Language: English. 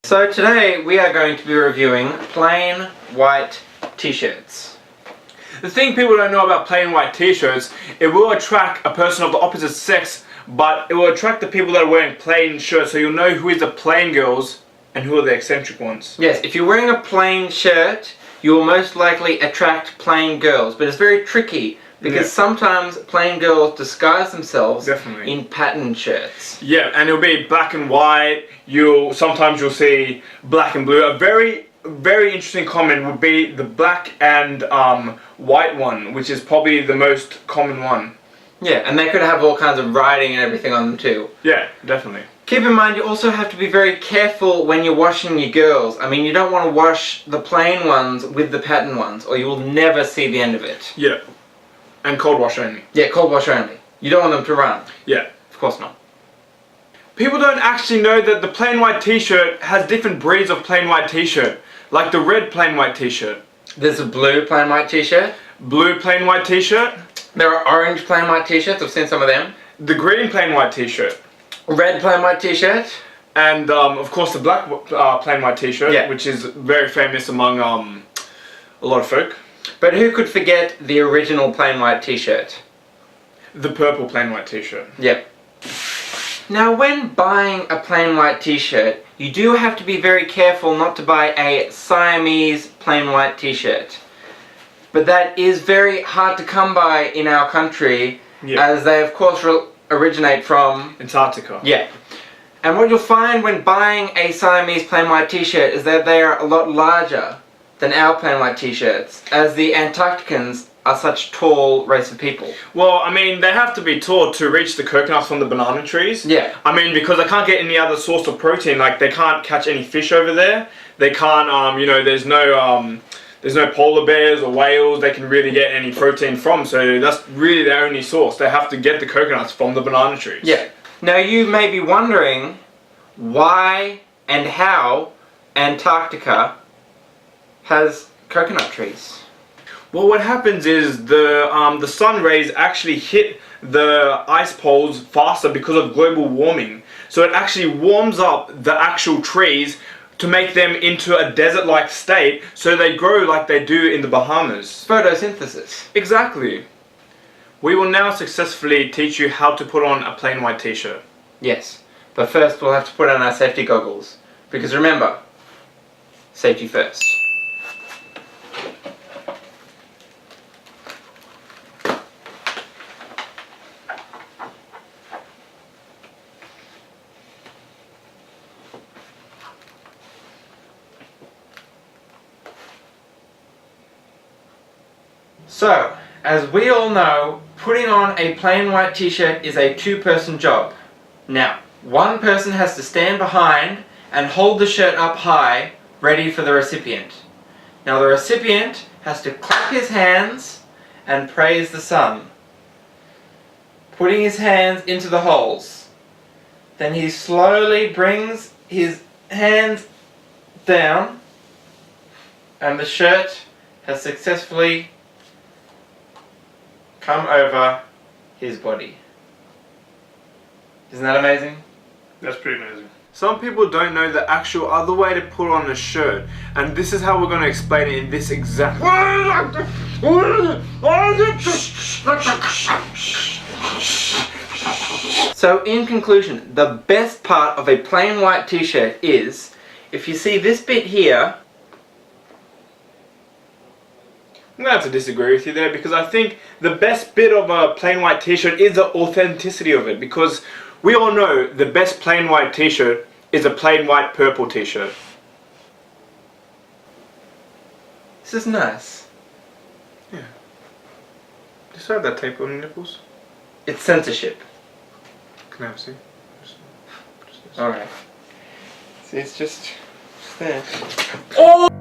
So today we are going to be reviewing plain white t-shirts. The thing people don't know about plain white t-shirts, it will attract a person of the opposite sex, but it will attract the people that are wearing plain shirts, so you'll know who is the plain girls and who are the eccentric ones. Yes, if you're wearing a plain shirt, you will most likely attract plain girls, but it's very tricky because sometimes plain girls disguise themselves in patterned shirts. Yeah, and it'll be black and white. Sometimes you'll see black and blue. A very interesting comment would be the black and white one, which is probably the most common one. Yeah, and they could have all kinds of writing and everything on them too. Yeah, definitely. Keep in mind, you also have to be very careful when you're washing your girls. I mean, you don't want to wash the plain ones with the pattern ones, or you will never see the end of it. Yeah. And cold wash only. Yeah, cold wash only. You don't want them to run. Yeah. Of course not. People don't actually know that the plain white t-shirt has different breeds of plain white t-shirt. Like the red plain white t-shirt. There's a blue plain white t-shirt. Blue plain white t-shirt. There are orange plain white t-shirts. I've seen some of them. The green plain white t-shirt. Red plain white t-shirt. And of course the black plain white t-shirt, which is very famous among a lot of folk. But who could forget the original plain white t-shirt? The purple plain white t-shirt. Yep. Now when buying a plain white t-shirt, you do have to be very careful not to buy a Siamese plain white t-shirt. But that is very hard to come by in our country, as they of course originate from Antarctica. Yeah. And what you'll find when buying a Siamese plain white t-shirt is that they are a lot larger than our plain white t-shirts, as the Antarcticans are such tall race of people. Well, I mean, they have to be tall to reach the coconuts from the banana trees. Yeah. I mean, because they can't get any other source of protein, like they can't catch any fish over there. They can't, you know, there's no polar bears or whales they can really get any protein from, so that's really their only source. They have to get the coconuts from the banana trees. Yeah. Now you may be wondering why and how Antarctica has coconut trees. Well, what happens is the sun rays actually hit the ice poles faster because of global warming. So it actually warms up the actual trees to make them into a desert-like state, so they grow like they do in the Bahamas. Photosynthesis. Exactly. We will now successfully teach you how to put on a plain white t-shirt. Yes, but first we'll have to put on our safety goggles. Because remember, safety first. So, as we all know, putting on a plain white t-shirt is a two-person job. Now, one person has to stand behind and hold the shirt up high, ready for the recipient. Now the recipient has to clap his hands and praise the sun, putting his hands into the holes. Then he slowly brings his hands down, and the shirt has successfully come over his body. Isn't that amazing? That's pretty amazing. Some people don't know the actual other way to put on a shirt, and this is how we're going to explain it in this exact So in conclusion, the best part of a plain white t-shirt is, if you see this bit here, I'm going to have to disagree with you there, because I think the best bit of a plain white t-shirt is the authenticity of it, because we all know the best plain white t-shirt is a plain white purple t-shirt. This is nice. Yeah. Just have that tape on your nipples. It's censorship. Can I have a see? Alright. See, it's just there. Oh!